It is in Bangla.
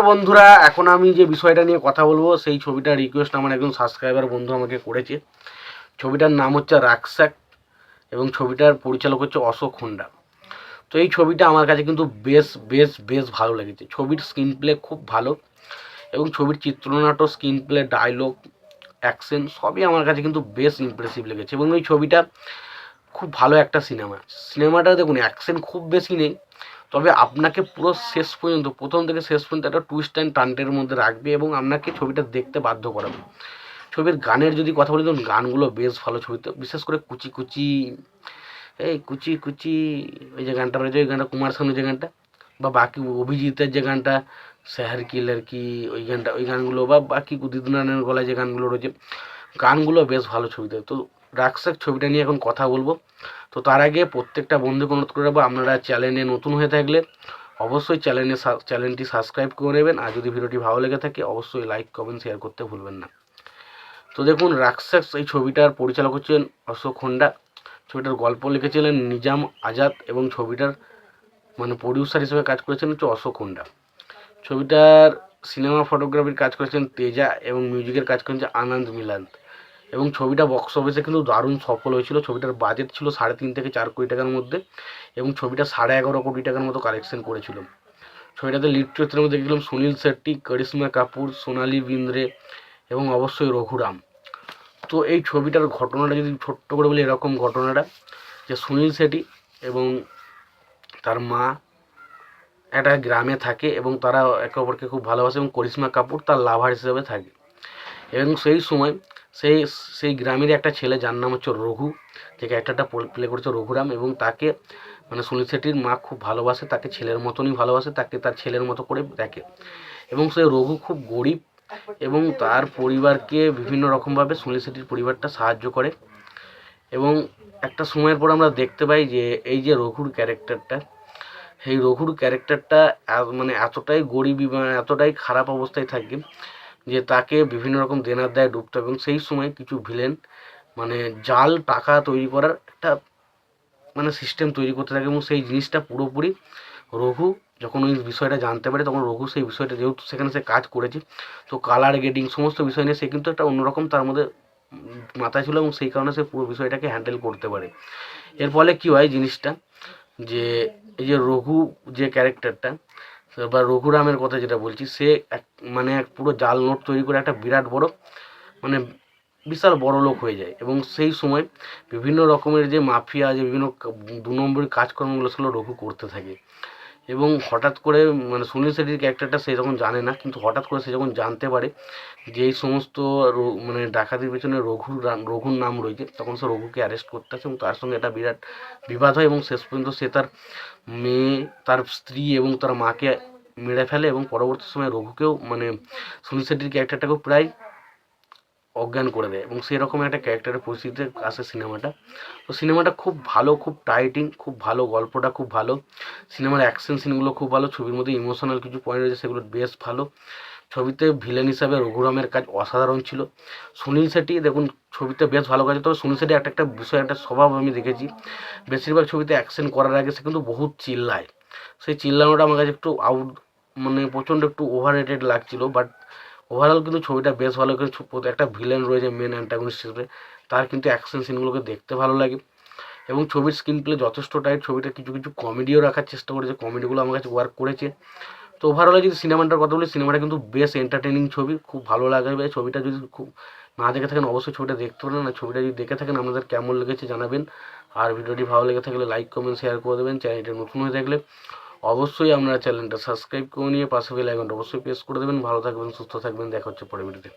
বন্ধুরা, এখন আমি যে বিষয়টা নিয়ে কথা বলবো সেই ছবিটার রিকোয়েস্ট আমার একজন সাবস্ক্রাইবার বন্ধু আমাকে করেছে। ছবিটার নাম হচ্ছে রাকসাক এবং ছবিটার পরিচালক হচ্ছে অশোক হোন্ডা। তো এই ছবিটা আমার কাছে কিন্তু বেশ ভালো লেগেছে। ছবির স্ক্রিন প্লে খুব ভালো এবং ছবির চিত্রনাট্য, স্ক্রিন প্লে, ডায়লগ, অ্যাকশন সবই আমার কাছে কিন্তু বেশ ইমপ্রেসিভ লেগেছে। এবং এই ছবিটা খুব ভালো একটা সিনেমাটা দেখুন, অ্যাকশন খুব বেশি নেই, তবে আপনাকে পুরো শেষ পর্যন্ত, প্রথম থেকে শেষ পর্যন্ত একটা টুইস্ট অ্যান্ড টার্নের মধ্যে রাখবে এবং আপনাকে ছবিটা দেখতে বাধ্য করাবে। ছবির গানের যদি কথা বলি, তখন গানগুলো বেশ ভালো ছবিতে, বিশেষ করে কুচি কুচি এই কুচি কুচি ওই যে গানটা রয়েছে, ওই গানটা কুমার শানুর যে গানটা, বা বাকি অভিজিতের যে গানটা শহর কি লড়কি, ওই গানটা, ওই গানগুলো, বা বাকি উদিত নারায়ণের গলায় যে গানগুলো রয়েছে, গানগুলো বেশ ভালো ছবিতে। তো রাকসাক ছবিটা নিয়ে এখন কথা বলবো। তো তার আগে প্রত্যেকটা বন্ধুকে অনুরোধ করে রাখবো, আপনারা চ্যানেলে নতুন হয়ে থাকলে অবশ্যই চ্যানেলটি সাবস্ক্রাইব করে নেবেন, আর যদি ভিডিওটি ভালো লেগে থাকে অবশ্যই লাইক, কমেন্ট, শেয়ার করতে ভুলবেন না। তো দেখুন, রাকসাক এই ছবিটার পরিচালক হচ্ছেন অশোক হোন্ডা। ছবিটার গল্প লিখেছিলেন নিজাম আজাদ এবং ছবিটার প্রডিউসার হিসেবে কাজ করেছেন হচ্ছে অশোক হোন্ডা। ছবিটার সিনেমা ফটোগ্রাফির কাজ করেছেন তেজা এবং মিউজিকের কাজ করেছেন আনন্দ মিলান। এবং ছবিটা বক্স অফিসে কিন্তু দারুণ সফল হয়েছিল। ছবিটার বাজেট ছিল 3.5 থেকে 4 কোটি টাকার মধ্যে এবং ছবিটা 11.5 কোটি টাকার মতো কালেকশন করেছিল। ছবিটাতে লিড চরিত্রের মধ্যে দেখলাম সুনীল শেট্টি, করিশ্মা কাপুর, সোনালি বিন্দ্রে এবং অবশ্যই রঘুরাম। তো এই ছবিটার ঘটনাটা যদি ছোট্ট করে বলি, এরকম ঘটনাটা যে সুনীল শেট্টি এবং তার মা একটা গ্রামে থাকে এবং তারা একে অপরকে খুব ভালোবাসে এবং করিশ্মা কাপুর তার লাভার হিসেবে থাকে। এবং সেই সময় সেই সেই গ্রামের একটা ছেলে যার নাম হচ্ছে রঘু, যে ক্যারেক্টারটা প্লে করেছে রঘুরাম, এবং তাকে সুনীল শেট্টির মা খুব ভালোবাসে, তাকে ছেলের মতনই ভালোবাসে, তাকে তার ছেলের মতো করে দেখে। এবং সেই রঘু খুব গরিব এবং তার পরিবারকে বিভিন্ন রকমভাবে সুনীল শেট্টির পরিবারটা সাহায্য করে। এবং একটা সময়ের পর আমরা দেখতে পাই যে এই যে রঘুর ক্যারেক্টারটা, সেই রঘুর ক্যারেক্টারটা এতটাই গরিবী, এতটাই খারাপ অবস্থায় থাকে যে তাকে বিভিন্ন রকম দেনার দায়ে ডুবতে হবে। এবং সেই সময় কিছু ভিলেন জাল টাকা তৈরি করার একটা সিস্টেম তৈরি করতে থাকে এবং সেই জিনিসটা পুরোপুরি রঘু যখন ওই বিষয়টা জানতে পারে, তখন রঘু সেই বিষয়টা, যেহেতু সেখানে সে কাজ করেছে, তো কালার গ্রেডিং সমস্ত বিষয় নিয়ে সে কিন্তু একটা অন্যরকম তার মধ্যে মাথায় ছিল এবং সেই কারণে সে পুরো বিষয়টাকে হ্যান্ডেল করতে পারে। এর ফলে কী হয় জিনিসটা, যে এই যে রঘু যে ক্যারেক্টারটা বা রঘুরামের কথা যেটা বলছি, সে এক পুরো জাল নোট তৈরি করে একটা বিরাট বড় বিশাল বড় লোক হয়ে যায়। এবং সেই সময় বিভিন্ন রকমের যে মাফিয়া, যে বিভিন্ন 2 নম্বরী কাজকর্মগুলো সেগুলো রঘু করতে থাকে। এবং হঠাৎ করে সুনীল শেট্টির ক্যারেক্টারটা সে যখন জানে না, কিন্তু হঠাৎ করে সে যখন জানতে পারে যে এই সমস্ত ডাকাতির পেছনে রঘুর নাম রয়েছে, তখন সে রঘুকে অ্যারেস্ট করতে আসে এবং তার সঙ্গে একটা বিরাট বিবাদ হয় এবং শেষ পর্যন্ত সে তার মেয়ে, তার স্ত্রী এবং তার মাকে মেরে ফেলে এবং পরবর্তী সময় রঘুকেও সুনীল শেট্টির ক্যারেক্টারটাকেও প্রায় অজ্ঞান করে দেয় এবং সেরকম একটা ক্যারেক্টারের পরিস্থিতিতে আসে সিনেমাটা। তো সিনেমাটা খুব ভালো, খুব টাইটিং, খুব ভালো, গল্পটা খুব ভালো, সিনেমার অ্যাকশন সিনগুলো খুব ভালো, ছবির মধ্যে ইমোশনাল কিছু পয়েন্ট রয়েছে সেগুলো বেশ ভালো। ছবিতে ভিলেন হিসাবে রঘুরামের কাজ অসাধারণ ছিল। সুনীল শেট্টি দেখুন ছবিতে বেশ ভালো কাজ, তবে সুনীল শেট্টি একটা বিষয়, একটা স্বভাব আমি দেখেছি, বেশিরভাগ ছবিতে অ্যাকশন করার আগে সে কিন্তু বহুত চিল্লায়। সেই চিল্লানোটা আমার কাছে একটু প্রচণ্ড একটু ওভার রেটেড লাগছিল। বাট ওভারঅল কিন্তু ছবিটা বেশ ভালো করে, একটা ভিলেন রয়েছে মেন অ্যান্টাগনিস্ট হিসেবে, তার কিন্তু অ্যাকশন সিনগুলোকে দেখতে ভালো লাগে। এবং ছবির স্ক্রিন প্লে যথেষ্ট টাইট, ছবিটা কিছু কিছু কমেডিও রাখার চেষ্টা করেছে, কমেডিগুলো আমার কাছে ওয়ার্ক করেছে। তো ওভারঅলে যদি সিনেমাটার কথা বলি, সিনেমাটা কিন্তু বেশ এন্টারটেনিং ছবি, খুব ভালো লাগবে। ছবিটা যদি খুব না দেখে থাকেন অবশ্যই ছবিটা দেখতে পারেন, আর ছবিটা যদি দেখে থাকেন আপনাদের কেমন লেগেছে জানাবেন। আর ভিডিওটি ভালো লেগে থাকলে লাইক, কমেন্ট, শেয়ার করে দেবেন। চ্যানেলটা নতুন হয়ে থাকলে অবশ্যই আপনারা চ্যানেলটা সাবস্ক্রাইব করে নিয়ে পাশে বেল আইকনটা অবশ্যই প্রেস করে দেবেন। ভালো থাকবেন, সুস্থ থাকবেন, দেখা হচ্ছে পরের ভিডিওতে।